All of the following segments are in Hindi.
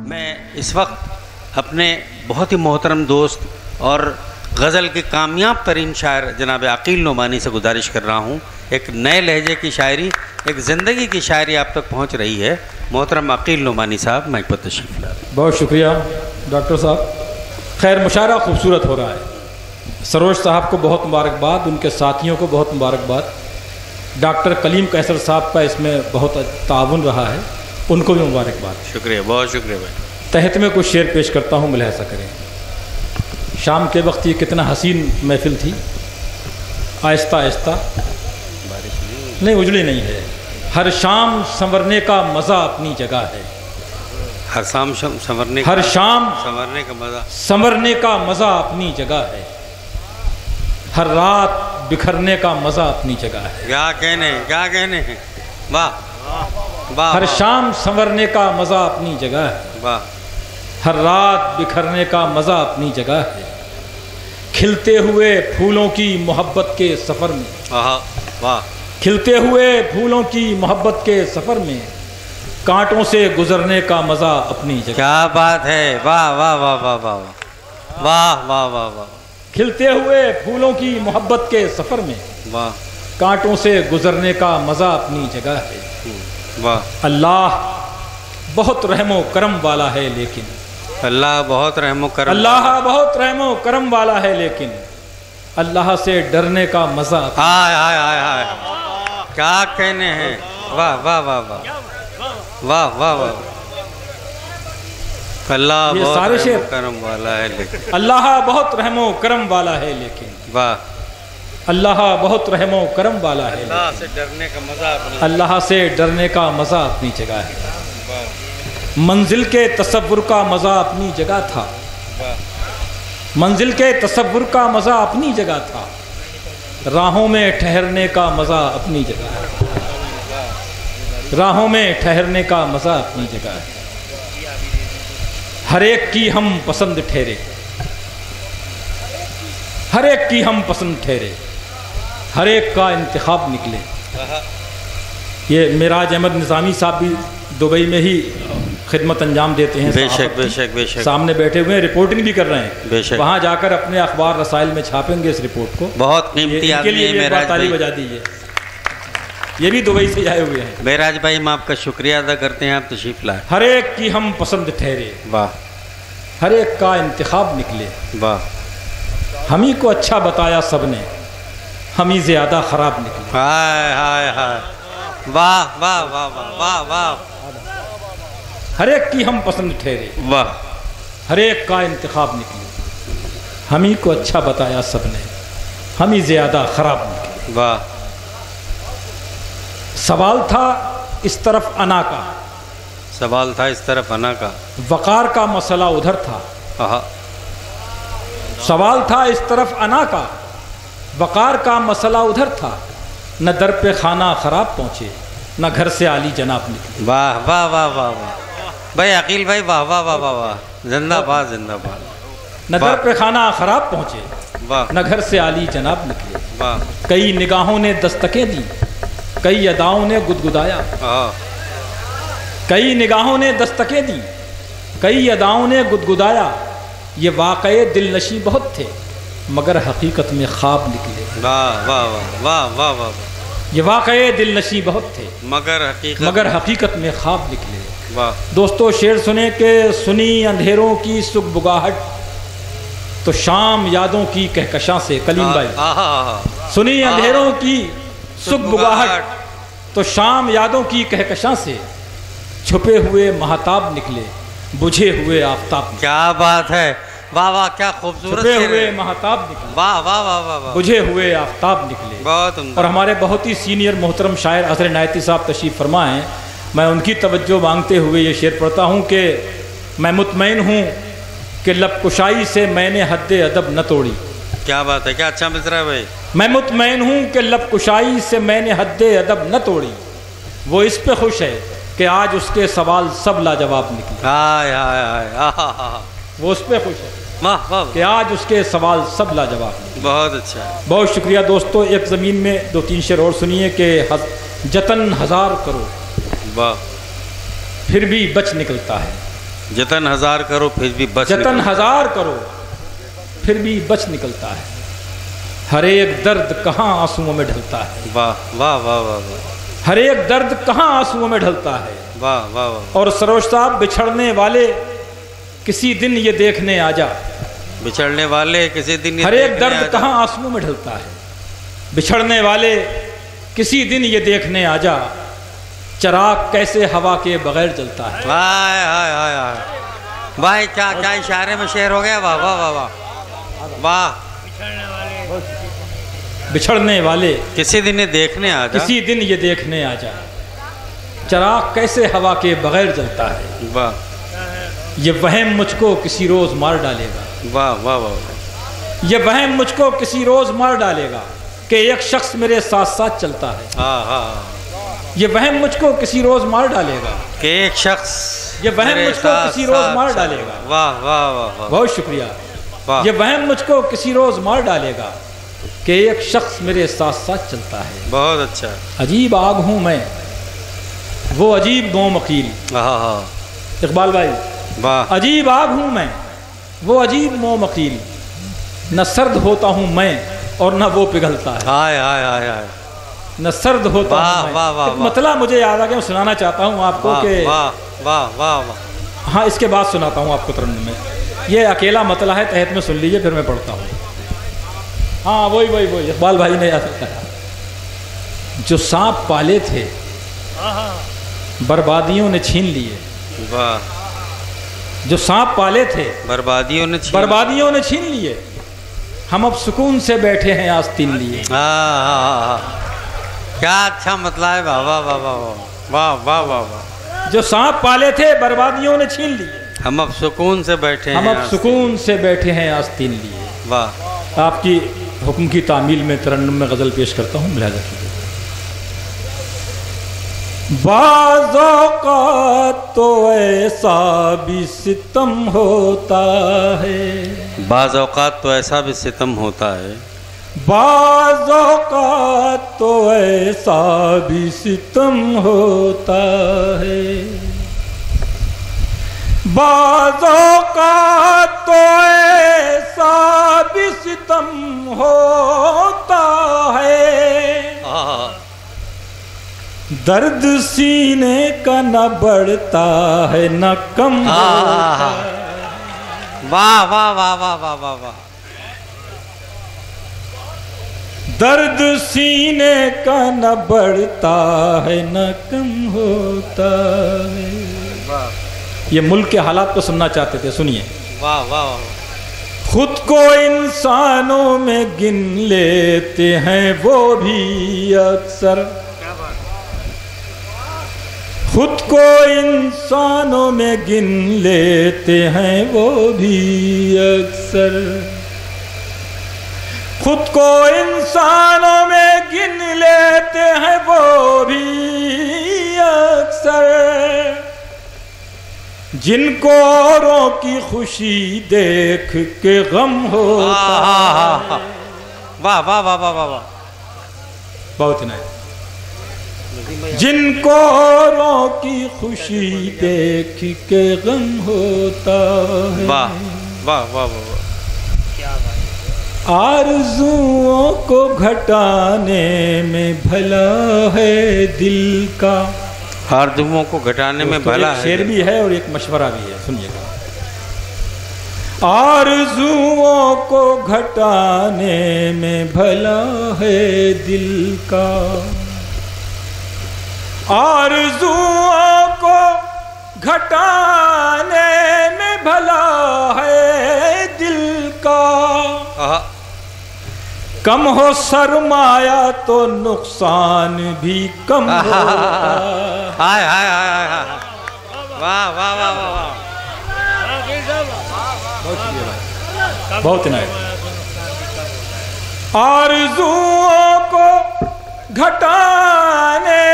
मैं इस वक्त अपने बहुत ही मोहतरम दोस्त और गज़ल के कामयाब तरीन शायर जनाब अकील नोमानी से गुजारिश कर रहा हूँ, एक नए लहजे की शायरी, एक ज़िंदगी की शायरी आप तक पहुँच रही है। मोहतरम अकील नोमानी साहब, माइक पर तशरीफ़ ला। बहुत शुक्रिया डॉक्टर साहब। खैर, मुशायरा खूबसूरत हो रहा है। सरोज साहब को बहुत मुबारकबाद, उनके साथियों को बहुत मुबारकबाद। डॉक्टर कलीम कैसर साहब का इसमें बहुत ताउन रहा है, उनको भी मुबारकबाद। शुक्रिया, बहुत शुक्रिया भाई। तहत में कुछ शेर पेश करता हूँ, मुलाहिज़ा करें। शाम के वक्त ये कितना हसीन महफिल थी। आहिस्ता आहिस्ता, नहीं उजड़ी नहीं है। हर शाम संवरने का मज़ा अपनी जगह है। हर शाम संवरने, हर शाम संवरने का मज़ा, संवरने का मज़ा अपनी जगह है। हर रात बिखरने का मज़ा अपनी जगह है। क्या कहने हैं। वाह वाह। हर शाम संवरने का मज़ा अपनी जगह है। वाह। हर रात बिखरने का मज़ा अपनी जगह है। खिलते हुए फूलों की मोहब्बत के सफ़र में, वाह। खिलते हुए फूलों की मोहब्बत के सफ़र में कांटों से गुजरने का मज़ा अपनी जगह। क्या बात है। वाह वाह वाह वाह वाह वाह वाह वाह वाह वाह। खिलते हुए फूलों की मोहब्बत के सफ़र में वाह, कांटों से गुजरने का मज़ा अपनी जगह है। वाह। अल्लाह बहुत रहमो करम वाला है, लेकिन अल्लाह बहुत रहमो करम, अल्लाह बहुत रहमो करम वाला है, लेकिन अल्लाह से डरने का मज़ा। हाय हाय हाय हाय, क्या कहने हैं। वाह वाह वाह वाह वाह वाह वाह। अल्लाह ये बहुत सारे शेर करम वाला है, लेकिन अल्लाह बहुत रहमो करम वाला है, लेकिन वाह। अल्लाह बहुत रहमो करम वाला है, अल्लाह से डरने का मज़ा अपनी, अल्लाह से डरने का मज़ा अपनी जगह है। मंजिल के तसव्वुर का मज़ा अपनी जगह था। मंजिल के तसव्वुर का मज़ा अपनी जगह था। राहों में ठहरने का मज़ा अपनी जगह है। राहों में ठहरने का मज़ा अपनी जगह है। हर एक की हम पसंद ठहरे, हर एक की हम पसंद ठहरे, हर एक का इंतखाब निकले। ये मेराज अहमद निज़ामी साहब भी दुबई में ही खिदमत अंजाम देते हैं। बेशक बेशक बेशक। सामने बैठे हुए हैं, रिपोर्टिंग भी कर रहे हैं। बेशक। वहाँ जाकर अपने अखबार रसाइल में छापेंगे इस रिपोर्ट को। बहुत कीमती आदमी है मेराज ताली भाई। बजा दीजिए। ये भी दुबई से आए हुए हैं। मेराज भाई, हम आपका शुक्रिया अदा करते हैं, आप तशरीफ लाए। हर एक की हम पसंद ठहरे, वाह। हर एक का इंतखाब निकले। वाह। हम ही को अच्छा बताया सबने, हम ही ज़्यादा ख़राब निकले। हाय हाय हाय, वाह वाह वाह वाह वाह वाह। हर एक की हम पसंद ठहरे, वाह। हर एक का इंतखाब निकले। हम ही को अच्छा बताया सबने, हम ही ज़्यादा ख़राब निकले। वाह। सवाल था इस तरफ अना का, सवाल था इस तरफ अना का। वक़ार का मसला उधर था। आहा। सवाल था इस तरफ अना का, वक़ार का मसला उधर था। न दर पे खाना ख़राब पहुँचे, न घर से आली जनाब निकले। वाह वाह वाह वाह वाह भाई अकील भाई, वाह वाह वाह वाह वाह। जिंदाबाद जिंदाबाद। न दर पे खाना ख़राब पहुँचे, वाह। न घर से आली जनाब निकले। वाह। कई निगाहों ने दस्तकें दी, कई अदाओं ने गुदगुदाया। कई निगाहों ने दस्तकें दी, कई अदाओं ने गुदगुदाया। ये वाक़ये दिलनशी बहुत थे, मगर हकीकत में ख्वाब निकले। वाह वाह वाह वाह वाह वाह। ये वाक़ये दिलनशी बहुत थे, मगर हकीकत में ख्वाब निकले। वाह। दोस्तों, शेर सुने के सुनी अंधेरों की सुगबुगाहट, तो शाम यादों की कहकशां से। कलीम भाई, सुनी अंधेरों की सुगबुगाहट, तो शाम यादों की कहकशां से। छुपे हुए महताब निकले, बुझे हुए आफताब। क्या बात है। वाह वाह, क्या खूबसूरत। छुपे हुए महताब निकले, वाह वाह वाह वाह वाह। बुझे हुए आफताब निकले। बहुत। और हमारे बहुत ही सीनियर मोहतरम शायर अज़हर इनायती साहब तशरीफ़ फरमा हैं। मैं उनकी तवज्जो मांगते हुए ये शेर पढ़ता हूँ कि मैं मुतमईन हूँ कि लब कुशाई से मैंने हद्द अदब न तोड़ी। क्या बात है, क्या अच्छा मिसरा है भाई। मैं मुतमईन हूँ कि लब कुशाई से मैंने हद्द अदब न तोड़ी। वो इस पे खुश है कि आज उसके सवाल सब लाजवाब निकले। हाय हाय हाय। वो उस पे खुश है वाह वाह, कि आज उसके सवाल सब लाजवाब निकले। बहुत अच्छा। बहुत शुक्रिया दोस्तों। एक ज़मीन में 2-3 शेर और सुनिए कि जतन हज़ार करो, वाह। फिर भी बच निकलता है। जतन हजार करो फिर भी बच जतन हजार करो फिर भी बच निकलता है। हर एक दर्द कहाँ आंसुओं में ढलता है। वाह वाह वाह वाह वाह। हर एक दर्द कहाँ आंसुओं में ढलता है। वाह वाह वाह। और सरोज साहब, बिछड़ने वाले किसी दिन ये देखने आजा। बिछड़ने वाले किसी दिन हर एक दर्द कहाँ आंसुओं में ढलता है। बिछड़ने वाले किसी दिन ये देखने आजा, चराग कैसे हवा के बगैर जलता है। हाय हाय हाय हाय भाई, क्या क्या इशारे में शेर हो गया। वाह वाह वाह वाह वाह। बिछड़ने वाले किसी दिन ये देखने आजा, किसी दिन ये देखने आजा, चराग कैसे हवा के बगैर जलता है। वाह। ये वहम मुझको किसी रोज मार डालेगा। वाह वाह वाह। ये वहम मुझको किसी रोज मार डालेगा कि एक शख्स मेरे साथ साथ चलता है। हाँ हाँ। ये वहम मुझको किसी रोज मार डालेगा कि एक शख्स, ये वहम मुझको किसी रोज मार डालेगा। वाह वाह वाह। बहुत शुक्रिया। ये वहम मुझको किसी रोज मार डालेगा कि एक शख्स मेरे साथ साथ चलता है। बहुत अच्छा। अजीब आग हूँ मैं, वो अजीब दो मकील। इकबाल भाई, वाह। अजीब आग हूँ मैं, वो अजीब मो मकील, न सर्द होता हूँ मैं और न वो पिघलता है। हाय हाय हाय हाय। न सर्द होता हूँ मैं। वाह वाह। मतलब मुझे याद आ गया, मैं सुनाना चाहता हूँ आपको कि वाह वाह वाह वाह। हाँ, इसके बाद सुनाता हूँ आपको तरन्नुम में। ये अकेला मतला है, तहत में सुन लीजिए, फिर मैं पढ़ता हूँ। हाँ वही वही वही, इकबाल भाई ने याद रखा। जो सांप पाले थे बर्बादियों ने छीन लिए। वाह। जो सांप पाले थे बर्बादियों ने छीन लिए। हम अब सुकून से बैठे हैं आस्तीन लिए। क्या अच्छा मतलब है। वाह वाह वाह वाह वाह वाह वाह। जो सांप पाले थे बर्बादियों ने छीन लिए। हम अब सुकून से बैठे हैं, हम अब सुकून से बैठे हैं आस्तीन लिए। वाह। आपकी हुक्म की तामील में तरन्नुम में गज़ल पेश करता हूँ, लिहाजा कीजिए। बाज़ औक़ात तो ऐसा भी सितम होता है। बाज़ औक़ात तो ऐसा भी सितम होता है। बाज़ औक़ात तो ऐसा भी सितम होता है। बाज़ औक़ात तो ऐसा भी सितम होता है। दर्द सीने का न बढ़ता है न कम होता है। वाह वाह वाह वाह वाह वाह वाह। दर्द सीने का न बढ़ता है न कम होता है। ये मुल्क के हालात को सुनना चाहते थे, सुनिए। वाह वाह। खुद को इंसानों में गिन लेते हैं वो भी अक्सर। खुद को इंसानों में गिन लेते हैं वो भी अक्सर। खुद को इंसानों में गिन लेते हैं वो भी अक्सर। जिनको औरों की खुशी देख के गम होता है। वाह वाह वाह वाह वाह। बहुत नहीं। जिनको औरों की खुशी देख के गम होता है। वाह वाह वाह वाह। आरज़ुओं को घटाने में भला है दिल का। आरज़ुओं को घटाने में भला है। शेर भी है और एक मशवरा भी है, सुनिएगा। आरज़ुओं को घटाने में भला है दिल का। आरज़ुओं को घटाने में भला है दिल का। कम हो सरमाया तो नुकसान भी कम होता। हाय हाय हाय हाय। वाह वाह वाह वाह। बहुत नहीं। आरज़ुओं को घटाने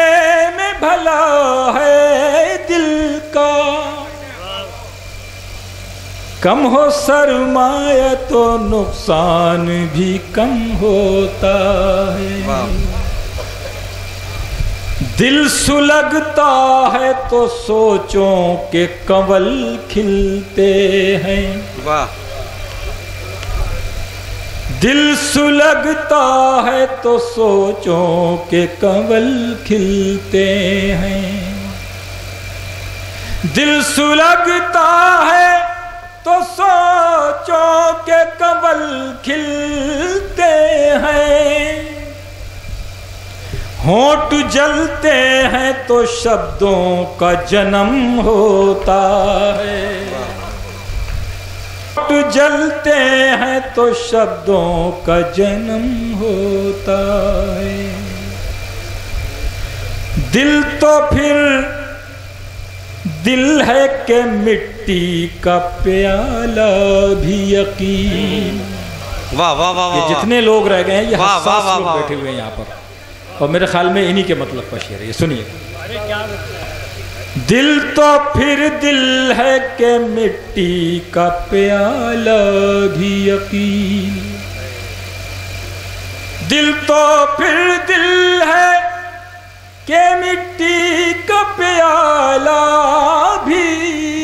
में भला है दिल का। कम हो सरमाया तो नुकसान भी कम होता है। दिल सुलगता है तो सोचों के कंवल खिलते हैं। वाह। दिल सुलगता है तो सोचों के कंवल खिलते हैं। दिल सुलगता है तो सोचों के कंवल खिलते हैं। होंठ जलते हैं तो शब्दों का जन्म होता है। होंठ जलते हैं तो शब्दों का जन्म होता है। दिल तो फिर दिल है कि मिट्टी का प्याला भी यकीन। वाह वाह वाह। ये जितने लोग रह गए हैं, ये हसास लोग बैठे हुए हैं यहाँ पर, और मेरे ख्याल में इन्हीं के मतलब का शेर है। सुनिए। दिल तो फिर दिल है कि मिट्टी का प्याला भी यकीन। दिल तो फिर दिल है कि मिट्टी का प्याला भी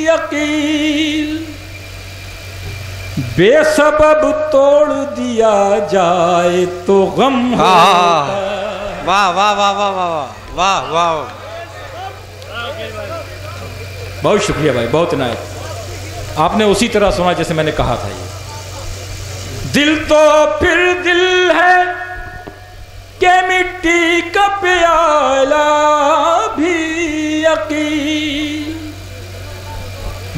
यकीन। बेसबब तोड़ दिया जाए तो गम होता है। वाह वाह वाह वाह वाह वाह वाह। बहुत शुक्रिया भाई, बहुत इनायत। आपने उसी तरह सुना जैसे मैंने कहा था। ये दिल तो फिर दिल है कि मिट्टी का प्याला भी यकीन।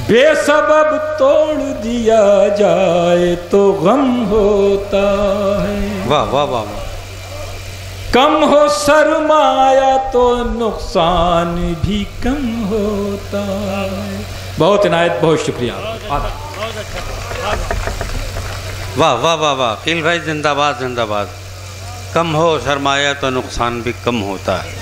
बेसबब तोड़ दिया जाए तो गम होता है। वाह वाह वाह वाह। कम हो सरमाया तो नुकसान भी कम होता है। बहुत इनायत, बहुत शुक्रिया। वाह वाह वाह वाह। अकील भाई जिंदाबाद जिंदाबाद। कम हो सरमाया तो नुकसान भी कम होता है।